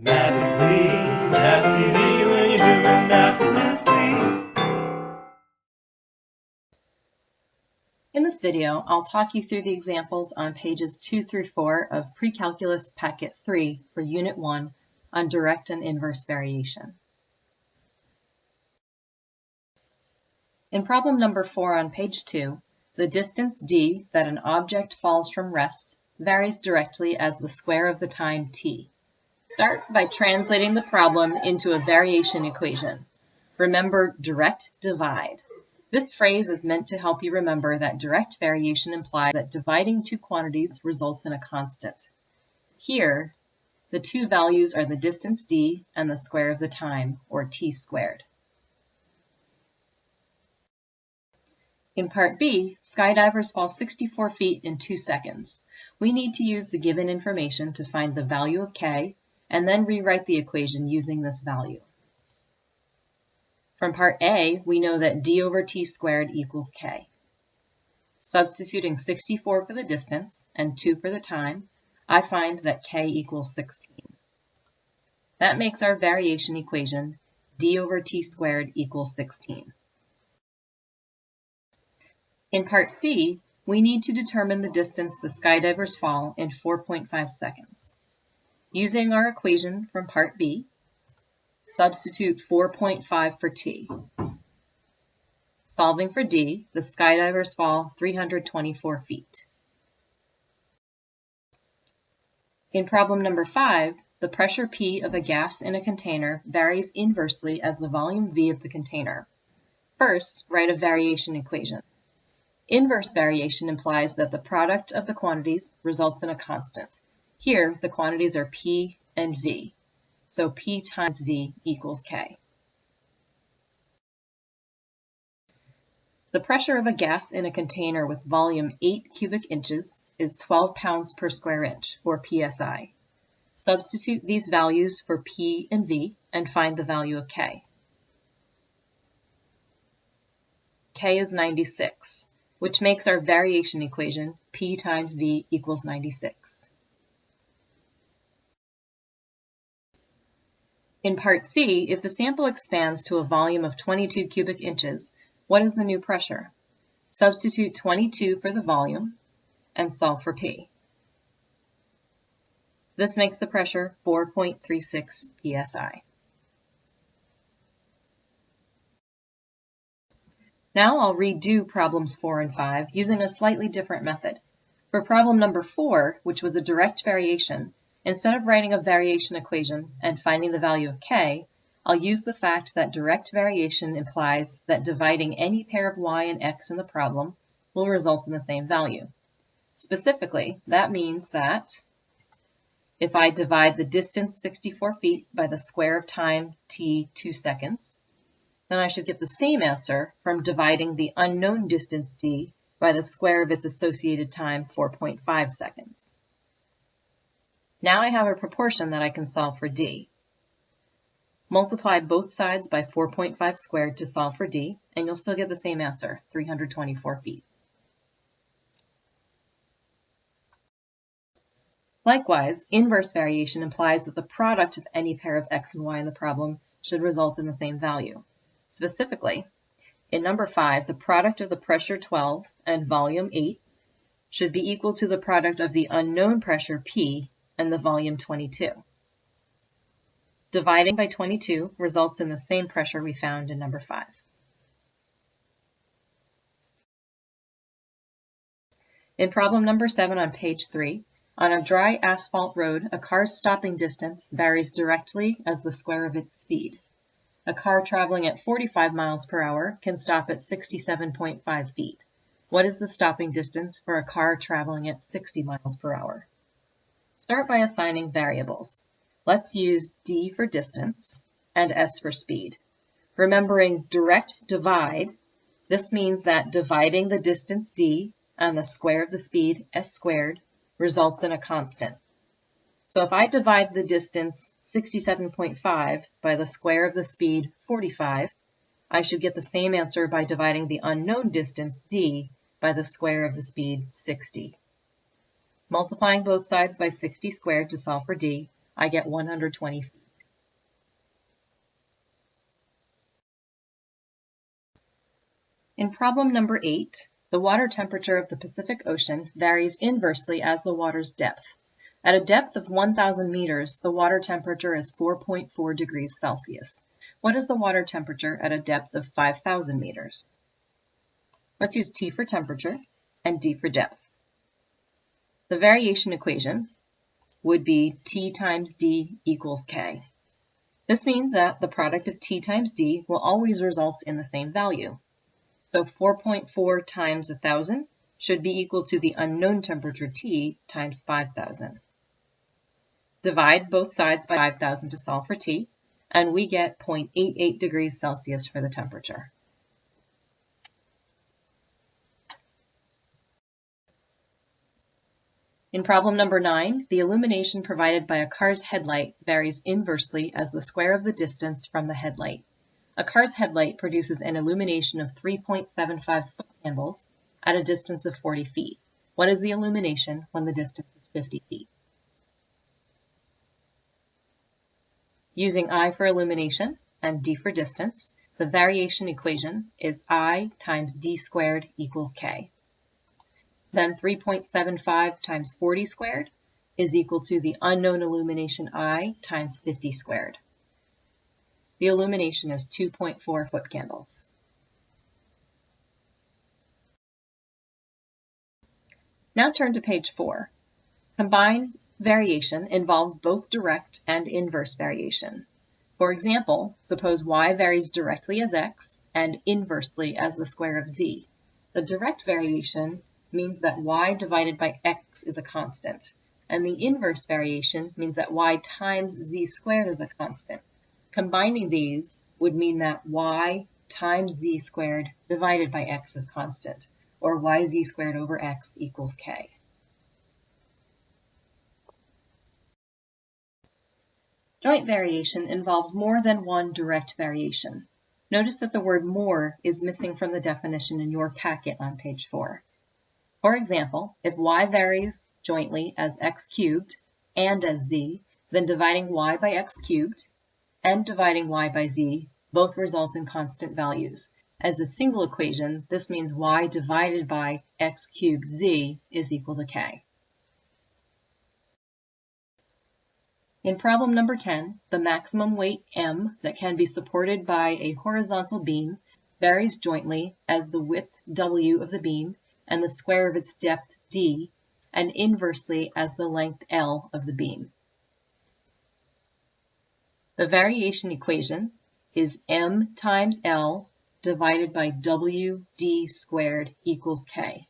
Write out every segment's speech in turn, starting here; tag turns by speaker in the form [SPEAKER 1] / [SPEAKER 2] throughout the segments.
[SPEAKER 1] Math is clean, math's easy when you're doing math with Ms. Lee.
[SPEAKER 2] In this video, I'll talk you through the examples on pages 2 through 4 of Pre-Calculus Packet 3 for Unit 1 on direct and inverse variation. In problem number 4 on page 2, the distance d that an object falls from rest varies directly as the square of the time t. Start by translating the problem into a variation equation. Remember direct divide. This phrase is meant to help you remember that direct variation implies that dividing two quantities results in a constant. Here, the two values are the distance d and the square of the time, or t squared. In part B, skydivers fall 64 feet in 2 seconds. We need to use the given information to find the value of k and then rewrite the equation using this value. From part A, we know that d over t squared equals k. Substituting 64 for the distance and 2 for the time, I find that k equals 16. That makes our variation equation d over t squared equals 16. In part C, we need to determine the distance the skydivers fall in 4.5 seconds. Using our equation from part B, substitute 4.5 for t. Solving for d, the skydivers fall 324 feet. In problem number 5, the pressure P of a gas in a container varies inversely as the volume V of the container. First, write a variation equation. Inverse variation implies that the product of the quantities results in a constant. Here, the quantities are P and V, so P times V equals K. The pressure of a gas in a container with volume 8 cubic inches is 12 pounds per square inch, or PSI. Substitute these values for P and V and find the value of K. K is 96, which makes our variation equation P times V equals 96. In part C, if the sample expands to a volume of 22 cubic inches, what is the new pressure? Substitute 22 for the volume and solve for P. This makes the pressure 4.36 psi. Now I'll redo problems 4 and 5 using a slightly different method. For problem number 4, which was a direct variation, instead of writing a variation equation and finding the value of k, I'll use the fact that direct variation implies that dividing any pair of y and x in the problem will result in the same value. Specifically, that means that if I divide the distance 64 feet by the square of time t 2 seconds, then I should get the same answer from dividing the unknown distance d by the square of its associated time 4.5 seconds. Now I have a proportion that I can solve for d. Multiply both sides by 4.5 squared to solve for d, and you'll still get the same answer, 324 feet. Likewise, inverse variation implies that the product of any pair of x and y in the problem should result in the same value. Specifically, in number 5, the product of the pressure 12 and volume 8 should be equal to the product of the unknown pressure P and the volume 22. Dividing by 22 results in the same pressure we found in number 5. In problem number 7 on page 3, on a dry asphalt road, a car's stopping distance varies directly as the square of its speed. A car traveling at 45 miles per hour can stop at 67.5 feet. What is the stopping distance for a car traveling at 60 miles per hour? Start by assigning variables. Let's use d for distance and s for speed. Remembering direct divide, this means that dividing the distance d and the square of the speed, s squared, results in a constant. So if I divide the distance 67.5 by the square of the speed 45, I should get the same answer by dividing the unknown distance d by the square of the speed 60. Multiplying both sides by 60 squared to solve for d, I get 120 feet. In problem number 8, the water temperature of the Pacific Ocean varies inversely as the water's depth. At a depth of 1,000 meters, the water temperature is 4.4 degrees Celsius. What is the water temperature at a depth of 5,000 meters? Let's use T for temperature and D for depth. The variation equation would be T times D equals K. This means that the product of T times D will always result in the same value. So 4.4 times 1,000 should be equal to the unknown temperature T times 5,000. Divide both sides by 5,000 to solve for T, and we get 0.88 degrees Celsius for the temperature. In problem number 9, the illumination provided by a car's headlight varies inversely as the square of the distance from the headlight. A car's headlight produces an illumination of 3.75 foot candles at a distance of 40 feet. What is the illumination when the distance is 50 feet? Using I for illumination and D for distance, the variation equation is I times D squared equals K. Then 3.75 times 40 squared is equal to the unknown illumination I times 50 squared. The illumination is 2.4 foot candles. Now turn to page 4. Combined variation involves both direct and inverse variation. For example, suppose y varies directly as x and inversely as the square of z. The direct variation means that y divided by x is a constant, and the inverse variation means that y times z squared is a constant. Combining these would mean that y times z squared divided by x is constant, or yz squared over x equals k. Joint variation involves more than one direct variation. Notice that the word more is missing from the definition in your packet on page 4. For example, if y varies jointly as x cubed and as z, then dividing y by x cubed and dividing y by z both result in constant values. As a single equation, this means y divided by x cubed z is equal to k. In problem number 10, the maximum weight m that can be supported by a horizontal beam varies jointly as the width w of the beam and the square of its depth d, and inversely as the length l of the beam. The variation equation is m times l divided by w d squared equals k.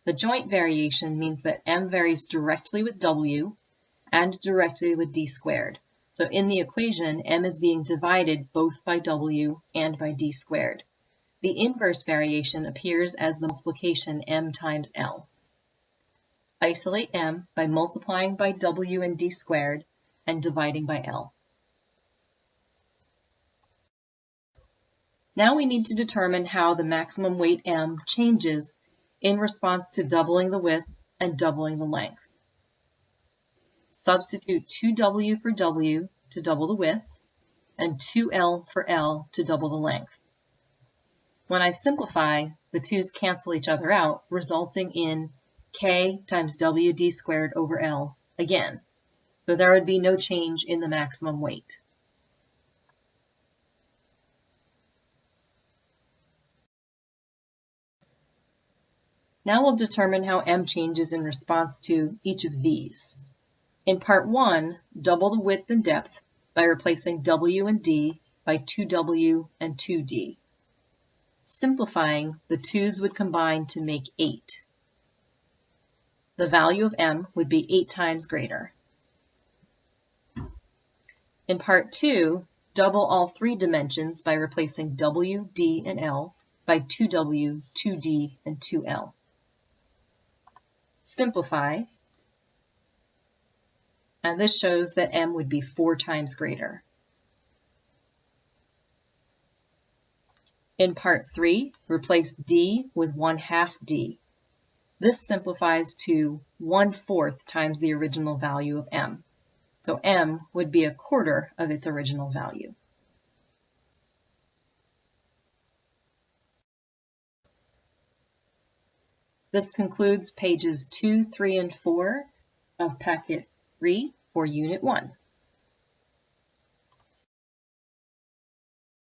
[SPEAKER 2] The joint variation means that m varies directly with w and directly with d squared. So in the equation, m is being divided both by w and by d squared. The inverse variation appears as the multiplication m times l. Isolate m by multiplying by w and d squared and dividing by l. Now we need to determine how the maximum weight m changes in response to doubling the width and doubling the length. Substitute 2w for w to double the width and 2l for l to double the length. When I simplify, the 2's cancel each other out, resulting in k times wd squared over l again. So there would be no change in the maximum weight. Now we'll determine how m changes in response to each of these. In part 1, double the width and depth by replacing w and d by 2w and 2d. Simplifying, the 2's would combine to make 8. The value of m would be 8 times greater. In part 2, double all 3 dimensions by replacing w, d, and l by 2w, 2d, and 2l. Simplify, and this shows that m would be 4 times greater. In part 3, replace d with 1/2 d. This simplifies to 1/4 times the original value of m. So So m would be 1/4 of its original value. This concludes pages 2, 3, and 4 of Packet 3 for Unit 1.